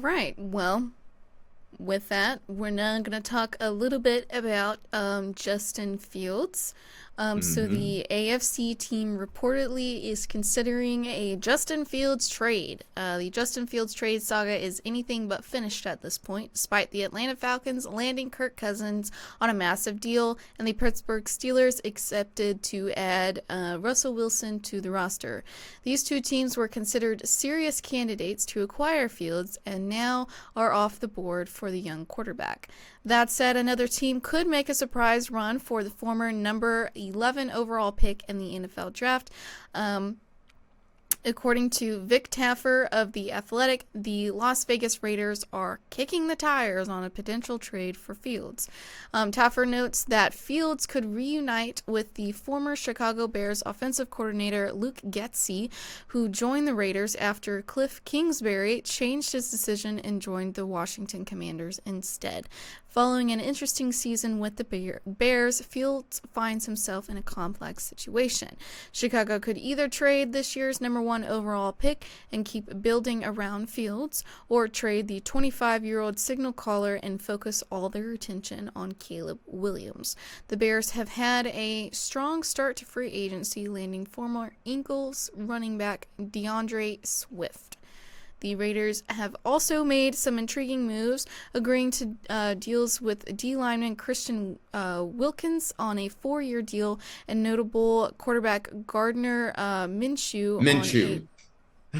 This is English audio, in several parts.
right. Well, with that, we're now going to talk a little bit about Justin Fields. So Hmm. the AFC team reportedly is considering a Justin Fields trade. The Justin Fields trade saga is anything but finished at this point, despite the Atlanta Falcons landing Kirk Cousins on a massive deal and the Pittsburgh Steelers accepted to add Russell Wilson to the roster. These two teams were considered serious candidates to acquire Fields and now are off the board for the young quarterback. That said, another team could make a surprise run for the former number 11 overall pick in the NFL draft. According to Vic Taffer of The Athletic, the Las Vegas Raiders are kicking the tires on a potential trade for Fields. Taffer notes that Fields could reunite with the former Chicago Bears offensive coordinator Luke Getsy, who joined the Raiders after Cliff Kingsbury changed his decision and joined the Washington Commanders instead. Following an interesting season with the Bears, Fields finds himself in a complex situation. Chicago could either trade this year's number one overall pick and keep building around Fields, or trade the 25-year-old signal caller and focus all their attention on Caleb Williams. The Bears have had a strong start to free agency, landing former Eagles running back DeAndre Swift. The Raiders have also made some intriguing moves, agreeing to deals with D lineman Christian Wilkins on a 4-year deal and notable quarterback Gardner Minshew Minshew.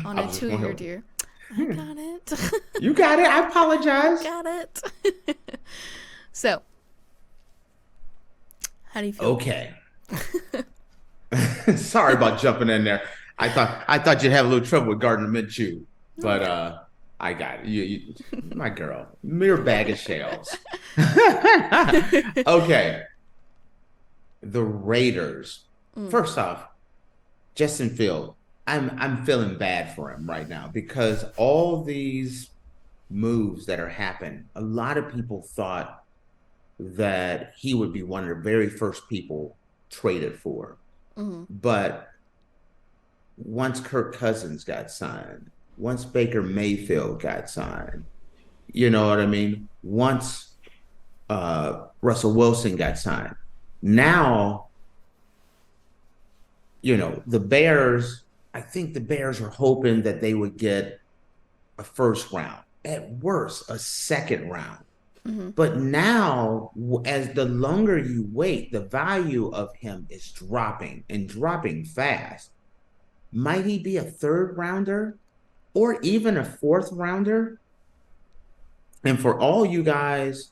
on I a was just 2-year wondering. deal. I got it. You got it. I I apologize. got it. So, how do you feel? Okay. Sorry about jumping in there. I thought you'd have a little trouble with Gardner Minshew, but Okay. I got it. My girl, mere bag of shells. Okay, the Raiders. Mm, First off, Justin Field. I'm feeling bad for him right now because all these moves that are happening, a lot of people thought that he would be one of the very first people traded for. mm, But once Kirk Cousins got signed, once Baker Mayfield got signed, you know what I mean? Once Russell Wilson got signed, now, the Bears, I think the Bears are hoping that they would get a first round, at worst, a second round. mm, But now, as the longer you wait, the value of him is dropping and dropping fast. Might he be a third rounder or even a fourth rounder? And for all you guys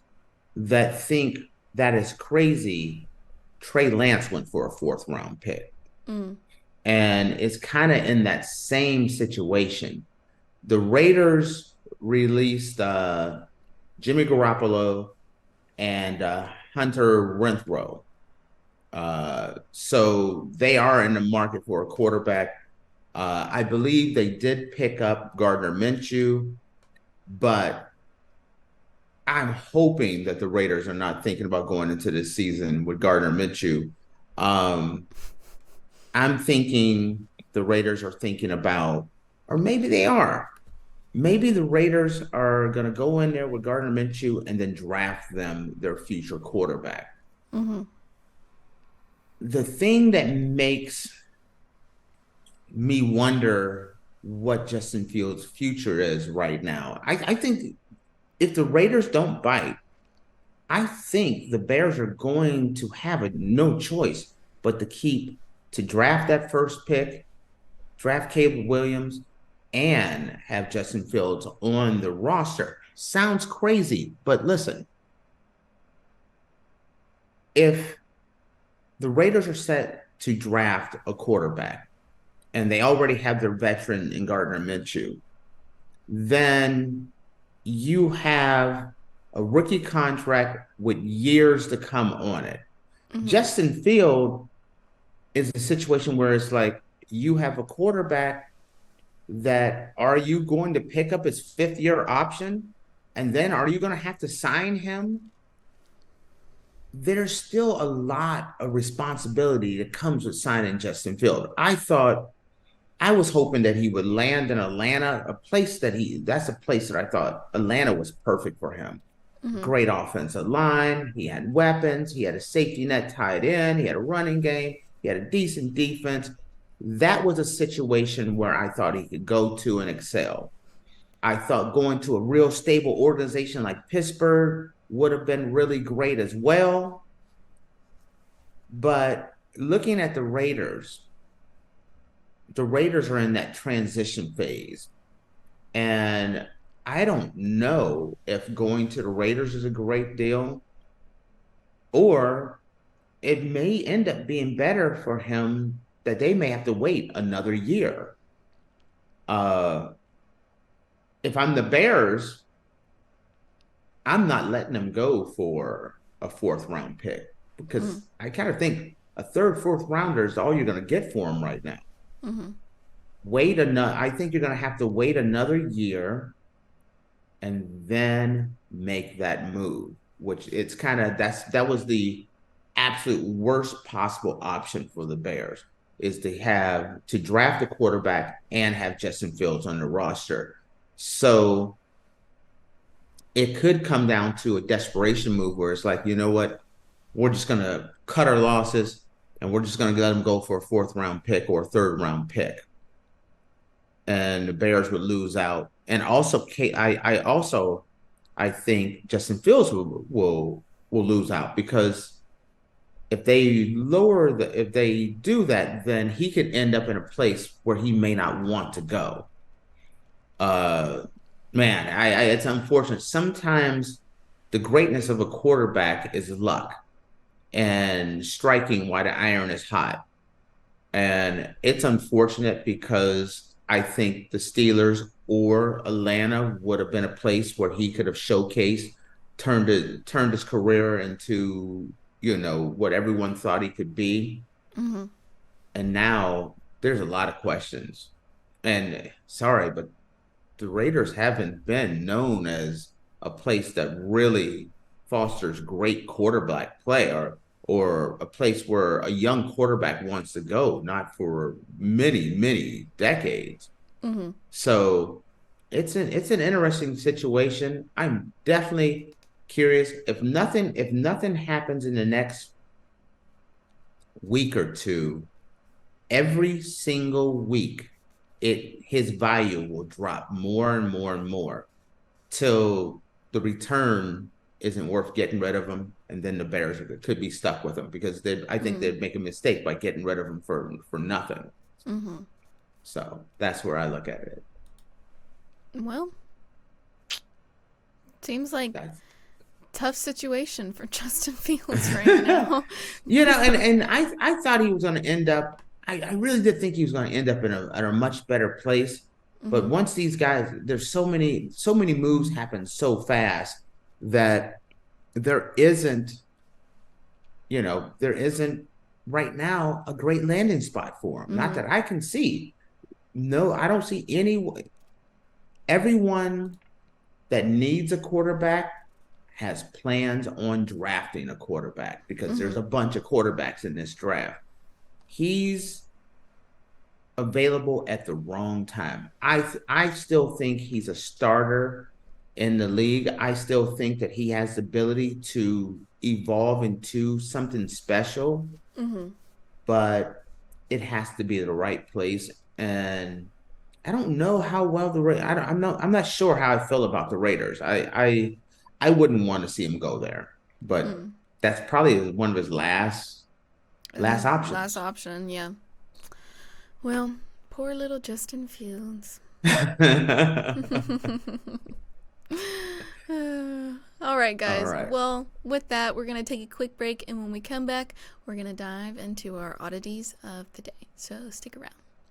that think that is crazy, Trey Lance went for a fourth round pick. mm, And it's kind of in that same situation. The Raiders released Jimmy Garoppolo and Hunter Renfrow. So they are in the market for a quarterback. I believe they did pick up Gardner Minshew, but I'm hoping that the Raiders are not thinking about going into this season with Gardner Minshew. Um, I'm thinking the Raiders are thinking about, or maybe they are. Maybe the Raiders are going to go in there with Gardner Minshew and then draft them their future quarterback. mm, The thing that makes me wonder what Justin Fields' future is right now. I think if the Raiders don't bite, I think the Bears are going to have no choice but to draft that first pick, draft Caleb Williams, and have Justin Fields on the roster. Sounds crazy, but listen, if the Raiders are set to draft a quarterback and they already have their veteran in Gardner Minshew, then you have a rookie contract with years to come on it. mm, Justin Field is a situation where it's like you have a quarterback that are you going to pick up his fifth year option? And then are you going to have to sign him? There's still a lot of responsibility that comes with signing Justin Field. I was hoping that he would land in Atlanta, that's a place that I thought Atlanta was perfect for him. Mm-hmm. Great offensive line. He had weapons. He had a safety net tied in. He had a running game. He had a decent defense. That was a situation where I thought he could go to and excel. I thought going to a real stable organization like Pittsburgh would have been really great as well. But looking at the Raiders are in that transition phase. And I don't know if going to the Raiders is a great deal, or it may end up being better for him that they may have to wait another year. If I'm the Bears, I'm not letting him go for a 4th-round pick, because I kind of think a 3rd, 4th rounder is all you're going to get for him right now. Mm-hmm. I think you're going to have to wait another year and then make that move, which that was the absolute worst possible option for the Bears, is to draft a quarterback and have Justin Fields on the roster. So it could come down to a desperation move where it's like, you know what, we're just going to cut our losses and we're just going to let them go for a 4th-round pick or a 3rd-round pick. And the Bears would lose out. And also, I think Justin Fields will lose out, because if they do that, then he could end up in a place where he may not want to go. Man, it's unfortunate. Sometimes the greatness of a quarterback is luck and striking while the iron is hot. And it's unfortunate, because I think the Steelers or Atlanta would have been a place where he could have showcased, turned his career into, what everyone thought he could be. Mm-hmm. And now there's a lot of questions. And sorry, but the Raiders haven't been known as a place that really fosters great quarterback play, or a place where a young quarterback wants to go, not for many, many decades. Mm-hmm. So it's an interesting situation. I'm definitely curious. If nothing happens in the next week or two, every single week, his value will drop more and more and more till the return isn't worth getting rid of him, and then the Bears could be stuck with him, because I think they'd make a mistake by getting rid of him for nothing. Mm-hmm. So that's where I look at it. Well, seems like tough situation for Justin Fields right now. And I thought he was going to end up. I really did think he was going to end up in a much better place. Mm-hmm. But once these guys, there's so many moves happen so fast that there isn't right now a great landing spot for him. Mm-hmm. Not that I can see. No, I don't see everyone that needs a quarterback has plans on drafting a quarterback, because there's a bunch of quarterbacks in this draft. He's available at the wrong time. I still think he's a starter in the league. I still think that he has the ability to evolve into something special, but it has to be the right place. And I don't know how well I'm not sure how I feel about the Raiders. I wouldn't want to see him go there, but that's probably one of his last options. Last option, yeah. Well, poor little Justin Fields. All right, guys. All right. Well, with that, we're going to take a quick break, and when we come back, we're going to dive into our oddities of the day. So stick around.